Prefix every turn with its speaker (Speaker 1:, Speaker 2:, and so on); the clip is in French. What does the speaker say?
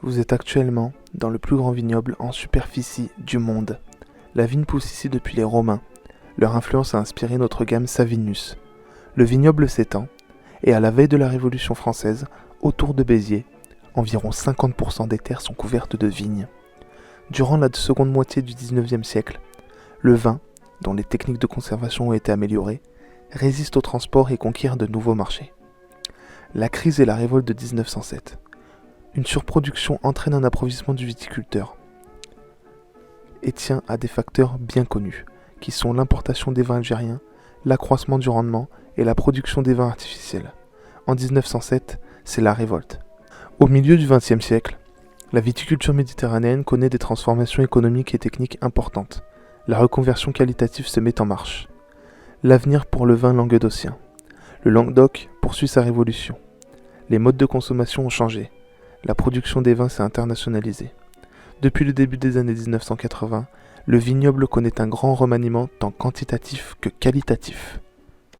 Speaker 1: Vous êtes actuellement dans le plus grand vignoble en superficie du monde. La vigne pousse ici depuis les Romains. Leur influence a inspiré notre gamme Savinus. Le vignoble s'étend, et à la veille de la Révolution française, autour de Béziers, environ 50% des terres sont couvertes de vignes. Durant la seconde moitié du XIXe siècle, le vin, dont les techniques de conservation ont été améliorées, résiste au transport et conquiert de nouveaux marchés. La crise et la révolte de 1907. Une surproduction entraîne un appauvrissement du viticulteur et tient à des facteurs bien connus, qui sont l'importation des vins algériens, l'accroissement du rendement et la production des vins artificiels. En 1907, c'est la révolte. Au milieu du XXe siècle, la viticulture méditerranéenne connaît des transformations économiques et techniques importantes. La reconversion qualitative se met en marche. L'avenir pour le vin languedocien. Le Languedoc poursuit sa révolution. Les modes de consommation ont changé. La production des vins s'est internationalisée. Depuis le début des années 1980, le vignoble connaît un grand remaniement tant quantitatif que qualitatif.